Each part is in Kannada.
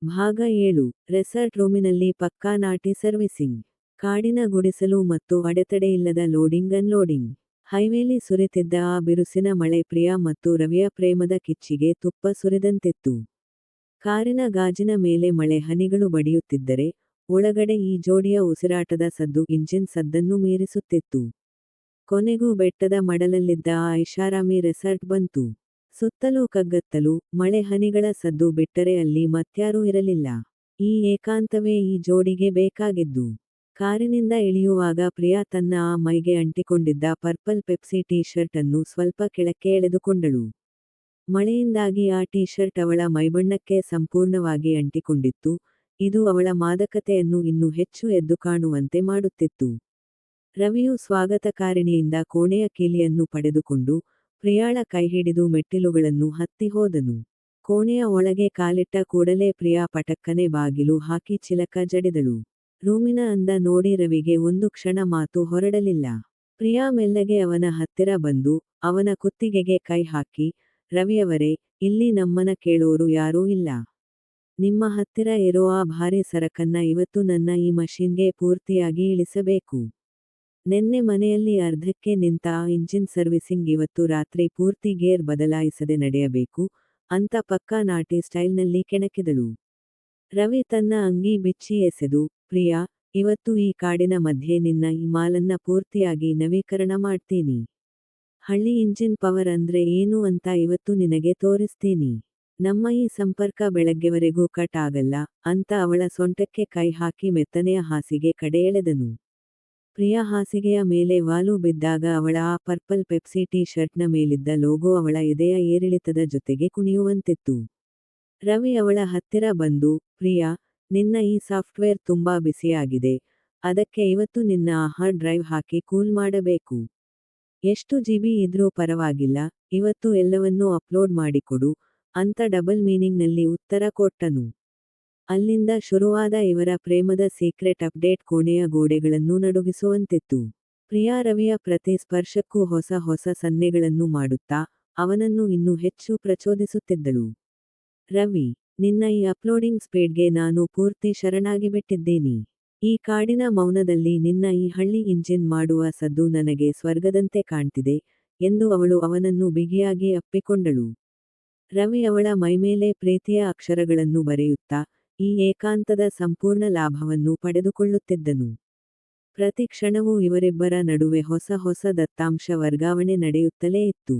ಭಾಗ 7. ರೆಸಾರ್ಟ್ ರೂಮಿನಲ್ಲಿ ಪಕ್ಕಾ ನಾಟಿ ಸರ್ವಿಸಿಂಗ್. ಕಾಡಿನ ಗುಡಿಸಲು ಮತ್ತು ಅಡೆತಡೆಯಿಲ್ಲದ ಲೋಡಿಂಗ್ ಅನ್ಲೋಡಿಂಗ್. ಹೈವೇಲಿ ಸುರಿತಿದ್ದ ಆ ಬಿರುಸಿನ ಮಳೆ ಪ್ರಿಯಾ ಮತ್ತು ರವಿಯ ಪ್ರೇಮದ ಕಿಚ್ಚಿಗೆ ತುಪ್ಪ ಸುರಿದಂತಿತ್ತು. ಕಾರಿನ ಗಾಜಿನ ಮೇಲೆ ಮಳೆ ಹನಿಗಳು ಬಡಿಯುತ್ತಿದ್ದರೆ, ಒಳಗಡೆ ಈ ಜೋಡಿಯ ಉಸಿರಾಟದ ಸದ್ದು ಇಂಜಿನ್ ಸದ್ದನ್ನು ಮೀರಿಸುತ್ತಿತ್ತು. ಕೊನೆಗೂ ಬೆಟ್ಟದ ಮಡಲಲ್ಲಿದ್ದ ಆ ಐಷಾರಾಮಿ ರೆಸಾರ್ಟ್ ಬಂತು. ಸುತ್ತಲೂ ಕಗ್ಗತ್ತಲು, ಮಳೆ ಹನಿಗಳ ಸದ್ದು ಬಿಟ್ಟರೆ ಅಲ್ಲಿ ಮತ್ಯಾರೂ ಇರಲಿಲ್ಲ. ಈ ಏಕಾಂತವೇ ಈ ಜೋಡಿಗೆ ಬೇಕಾಗಿದ್ದು. ಕಾರಿನಿಂದ ಇಳಿಯುವಾಗ ಪ್ರಿಯಾ ತನ್ನ ಆ ಮೈಗೆ ಅಂಟಿಕೊಂಡಿದ್ದ ಪರ್ಪಲ್ ಪೆಪ್ಸಿ ಟೀ ಶರ್ಟ್ ಅನ್ನು ಸ್ವಲ್ಪ ಕೆಳಕ್ಕೆ ಎಳೆದುಕೊಂಡಳು. ಮಳೆಯಿಂದಾಗಿ ಆ ಟೀ ಶರ್ಟ್ ಅವಳ ಮೈಬಣ್ಣಕ್ಕೆ ಸಂಪೂರ್ಣವಾಗಿ ಅಂಟಿಕೊಂಡಿತ್ತು. ಇದು ಅವಳ ಮಾದಕತೆಯನ್ನು ಇನ್ನೂ ಹೆಚ್ಚು ಎದ್ದು ಕಾಣುವಂತೆ ಮಾಡುತ್ತಿತ್ತು. ರವಿಯು ಸ್ವಾಗತಕಾರಿಣಿಯಿಂದ ಕೋಣೆಯ ಕೀಲಿಯನ್ನು ಪಡೆದುಕೊಂಡು, ಪ್ರಿಯಾಳ ಕೈಹಿಡಿದು ಮೆಟ್ಟಿಲುಗಳನ್ನು ಹತ್ತಿ ಹೋದನು. ಕೋಣೆಯ ಒಳಗೆ ಕಾಲಿಟ್ಟ ಕೂಡಲೇ ಪ್ರಿಯಾ ಪಟಕ್ಕನೆ ಬಾಗಿಲು ಹಾಕಿ ಚಿಲಕ ಜಡಿದಳು. ರೂಮಿನ ಅಂದ ನೋಡಿ ರವಿಗೆ ಒಂದು ಕ್ಷಣ ಮಾತು ಹೊರಡಲಿಲ್ಲ. ಪ್ರಿಯಾ ಮೆಲ್ಲಗೆ ಅವನ ಹತ್ತಿರ ಬಂದು, ಅವನ ಕುತ್ತಿಗೆಗೆ ಕೈ ಹಾಕಿ, ರವಿಯವರೇ, ಇಲ್ಲಿ ನಮ್ಮನ ಕೇಳೋರು ಯಾರೂ ಇಲ್ಲ. ನಿಮ್ಮ ಹತ್ತಿರ ಇರೋ ಆ ಭಾರಿ ಸರಕನ್ನ ಇವತ್ತು ನನ್ನ ಈ ಮಷೀನ್ಗೆ ಪೂರ್ತಿಯಾಗಿ ಇಳಿಸಬೇಕು. ನೆನ್ನೆ ಮನೆಯಲ್ಲಿ ಅರ್ಧಕ್ಕೆ ನಿಂತ ಆ ಇಂಜಿನ್ ಸರ್ವಿಸಿಂಗ್ ಇವತ್ತು ರಾತ್ರಿ ಪೂರ್ತಿ ಗೇರ್ ಬದಲಾಯಿಸದೆ ನಡೆಯಬೇಕು, ಅಂತ ಪಕ್ಕಾ ನಾಟಿ ಸ್ಟೈಲ್ನಲ್ಲಿ ಕೆಣಕಿದಳು. ರವಿ ತನ್ನ ಅಂಗಿ ಬಿಚ್ಚಿ ಎಸೆದು, ಪ್ರಿಯಾ, ಇವತ್ತು ಈ ಕಾಡಿನ ಮಧ್ಯೆ ನಿನ್ನ ಈ ಮಾಲನ್ನ ಪೂರ್ತಿಯಾಗಿ ನವೀಕರಣ ಮಾಡ್ತೀನಿ. ಹಳ್ಳಿ ಇಂಜಿನ್ ಪವರ್ ಅಂದ್ರೆ ಏನು ಅಂತ ಇವತ್ತು ನಿನಗೆ ತೋರಿಸ್ತೀನಿ. ನಮ್ಮ ಈ ಸಂಪರ್ಕ ಬೆಳಗ್ಗೆವರೆಗೂ ಕಟ್ ಆಗಲ್ಲ, ಅಂತ ಅವಳ ಸೊಂಟಕ್ಕೆ ಕೈ ಹಾಕಿ ಮೆತ್ತನೆಯ ಹಾಸಿಗೆ ಕಡೆ ಎಳೆದನು. ಪ್ರಿಯಾ ಹಾಸಿಗೆಯ ಮೇಲೆ ವಾಲು ಬಿದ್ದಾಗ ಅವಳ ಆ ಪರ್ಪಲ್ ಪೆಪ್ಸಿ ಟೀ ಶರ್ಟ್ನ ಮೇಲಿದ್ದ ಲೋಗೋ ಅವಳ ಎದೆಯ ಏರಿಳಿತದ ಜೊತೆಗೆ ಕುಣಿಯುವಂತಿತ್ತು. ರವಿ ಅವಳ ಹತ್ತಿರ ಬಂದು, ಪ್ರಿಯಾ, ನಿನ್ನ ಈ ಸಾಫ್ಟ್ವೇರ್ ತುಂಬಾ ಬಿಸಿಯಾಗಿದೆ, ಅದಕ್ಕೆ ಇವತ್ತು ನಿನ್ನ ಆ ಹಾರ್ಡ್ ಡ್ರೈವ್ ಹಾಕಿ ಕೂಲ್ ಮಾಡಬೇಕು. ಎಷ್ಟು ಜಿಬಿ ಇದ್ರೂ ಪರವಾಗಿಲ್ಲ, ಇವತ್ತು ಎಲ್ಲವನ್ನೂ ಅಪ್ಲೋಡ್ ಮಾಡಿಕೊಡು, ಅಂತ ಡಬಲ್ ಮೀನಿಂಗ್ನಲ್ಲಿ ಉತ್ತರ ಕೊಟ್ಟನು. ಅಲ್ಲಿಂದ ಶುರುವಾದ ಇವರ ಪ್ರೇಮದ ಸೀಕ್ರೆಟ್ ಅಪ್ಡೇಟ್ ಕೋಣೆಯ ಗೋಡೆಗಳನ್ನು ನಡುಗಿಸುವಂತಿತ್ತು. ಪ್ರಿಯಾ ರವಿಯ ಪ್ರತಿ ಸ್ಪರ್ಶಕ್ಕೂ ಹೊಸ ಹೊಸ ಸನ್ನೆಗಳನ್ನು ಮಾಡುತ್ತಾ, ಅವನನ್ನು ಇನ್ನೂ ಹೆಚ್ಚು ಪ್ರಚೋದಿಸುತ್ತಿದ್ದಳು. ರವಿ, ನಿನ್ನ ಈ ಅಪ್ಲೋಡಿಂಗ್ ಸ್ಪೀಡ್ಗೆ ನಾನು ಪೂರ್ತಿ ಶರಣಾಗಿಬಿಟ್ಟಿದ್ದೀನಿ. ಈ ಕಾಡಿನ ಮೌನದಲ್ಲಿ ನಿನ್ನ ಈ ಹಳ್ಳಿ ಇಂಜಿನ್ ಮಾಡುವ ಸದ್ದು ನನಗೆ ಸ್ವರ್ಗದಂತೆ ಕಾಣ್ತಿದೆ, ಎಂದು ಅವಳು ಅವನನ್ನು ಬಿಗಿಯಾಗಿ ಅಪ್ಪಿಕೊಂಡಳು. ರವಿ ಅವಳ ಮೈಮೇಲೆ ಪ್ರೀತಿಯ ಅಕ್ಷರಗಳನ್ನು ಬರೆಯುತ್ತಾ, ಈ ಏಕಾಂತದ ಸಂಪೂರ್ಣ ಲಾಭವನ್ನು ಪಡೆದುಕೊಳ್ಳುತ್ತಿದ್ದನು. ಪ್ರತಿ ಕ್ಷಣವೂ ಇವರಿಬ್ಬರ ನಡುವೆ ಹೊಸ ಹೊಸ ದತ್ತಾಂಶ ವರ್ಗಾವಣೆ ನಡೆಯುತ್ತಲೇ ಇತ್ತು.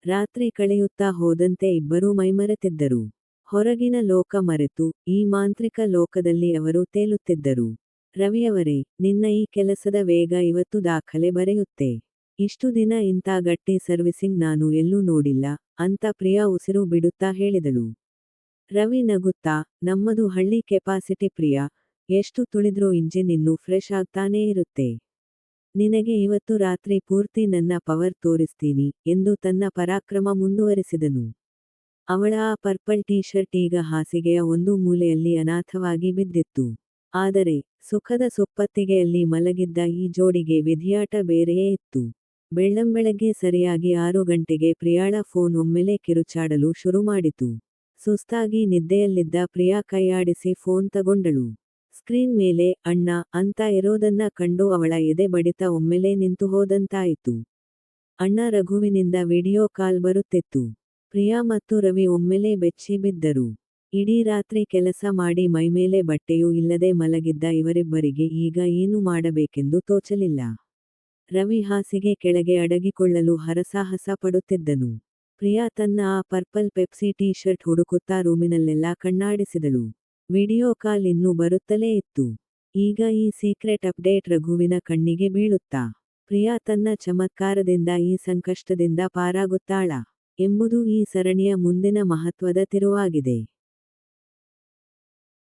ರಾತ್ರಿ ಕಳೆಯುತ್ತಾ ಹೋದಂತೆ ಇಬ್ಬರೂ ಮೈಮರೆತಿದ್ದರು. ಹೊರಗಿನ ಲೋಕ ಮರೆತು, ಈ ಮಾಂತ್ರಿಕ ಲೋಕದಲ್ಲಿ ಅವರು ತೇಲುತ್ತಿದ್ದರು. ರವಿಯವರೇ, ನಿನ್ನ ಈ ಕೆಲಸದ ವೇಗ ಇವತ್ತು ದಾಖಲೆ ಬರೆಯುತ್ತೆ. ಇಷ್ಟು ದಿನ ಇಂಥ ಗಟ್ಟಿ ಸರ್ವಿಸಿಂಗ್ ನಾನು ಎಲ್ಲೂ ನೋಡಿಲ್ಲ, ಅಂತ ಪ್ರಿಯಾ ಉಸಿರು ಬಿಡುತ್ತಾ ಹೇಳಿದಳು. ರವಿ ನಗುತ್ತಾ, ನಮ್ಮದು ಹಳ್ಳಿ ಕೆಪಾಸಿಟಿ ಪ್ರಿಯಾ, ಎಷ್ಟು ತುಳಿದ್ರೂ ಇಂಜಿನ್ ಇನ್ನೂ ಫ್ರೆಶ್ ಆಗ್ತಾನೇ ಇರುತ್ತೆ. ನಿನಗೆ ಇವತ್ತು ರಾತ್ರಿ ಪೂರ್ತಿ ನನ್ನ ಪವರ್ ತೋರಿಸ್ತೀನಿ, ಎಂದು ತನ್ನ ಪರಾಕ್ರಮ ಮುಂದುವರೆಸಿದನು. ಅವಳ ಆ ಪರ್ಪಲ್ ಟೀ ಶರ್ಟ್ ಈಗ ಹಾಸಿಗೆಯ ಒಂದು ಮೂಲೆಯಲ್ಲಿ ಅನಾಥವಾಗಿ ಬಿದ್ದಿತ್ತು. ಆದರೆ, ಸುಖದ ಸುಪ್ಪತ್ತಿಗೆಯಲ್ಲಿ ಮಲಗಿದ್ದ ಈ ಜೋಡಿಗೆ ವಿಧಿಯಾಟ ಬೇರೆಯೇ ಇತ್ತು. ಬೆಳ್ಳಂಬೆಳಗ್ಗೆ ಸರಿಯಾಗಿ 6 ಗಂಟೆಗೆ ಪ್ರಿಯಾಳ ಫೋನ್ ಒಮ್ಮೆಲೆ ಕಿರುಚಾಡಲು ಶುರುಮಾಡಿತು. ಸುಸ್ತಾಗಿ ನಿದ್ದೆಯಲ್ಲಿದ್ದ ಪ್ರಿಯಾ ಕೈಯಾಡಿಸಿ ಫೋನ್ ತಗೊಂಡಳು. ಸ್ಕ್ರೀನ್ ಮೇಲೆ ಅಣ್ಣ ಅಂತ ಇರೋದನ್ನ ಕಂಡು ಅವಳ ಎದೆ ಬಡಿತ ಒಮ್ಮೆಲೆ ನಿಂತು ಹೋದಂತಾಯಿತು. ಅಣ್ಣ ರಘುವಿನಿಂದ ವಿಡಿಯೋ ಕಾಲ್ ಬರುತ್ತಿತ್ತು. ಪ್ರಿಯಾ ಮತ್ತು ರವಿ ಒಮ್ಮೆಲೆ ಬೆಚ್ಚಿ ಬಿದ್ದರು. ಇಡೀ ರಾತ್ರಿ ಕೆಲಸ ಮಾಡಿ ಮೈಮೇಲೆ ಬಟ್ಟೆಯೂ ಇಲ್ಲದೆ ಮಲಗಿದ್ದ ಇವರಿಬ್ಬರಿಗೆ ಈಗ ಏನು ಮಾಡಬೇಕೆಂದು ತೋಚಲಿಲ್ಲ. ರವಿ ಹಾಸಿಗೆ ಕೆಳಗೆ ಅಡಗಿಕೊಳ್ಳಲು ಹರಸಾಹಸ ಪಡುತ್ತಿದ್ದನು. ಪ್ರಿಯಾ ತನ್ನ ಆ ಪರ್ಪಲ್ ಪೆಪ್ಸಿ ಟೀ ಶರ್ಟ್ ಹುಡುಕುತ್ತಾ ರೂಮಿನಲ್ಲೆಲ್ಲ ಕಣ್ಣಾಡಿಸಿದಳು. ವಿಡಿಯೋ ಕಾಲ್ ಇನ್ನೂ ಬರುತ್ತಲೇ ಇತ್ತು. ಈಗ ಈ ಸೀಕ್ರೆಟ್ ಅಪ್ಡೇಟ್ ರಘುವಿನ ಕಣ್ಣಿಗೆ ಬೀಳುತ್ತಾ, ಪ್ರಿಯಾ ತನ್ನ ಚಮತ್ಕಾರದಿಂದ ಈ ಸಂಕಷ್ಟದಿಂದ ಪಾರಾಗುತ್ತಾಳಾ ಎಂಬುದು ಈ ಸರಣಿಯ ಮುಂದಿನ ಮಹತ್ವದ ತಿರುವಾಗಿದೆ.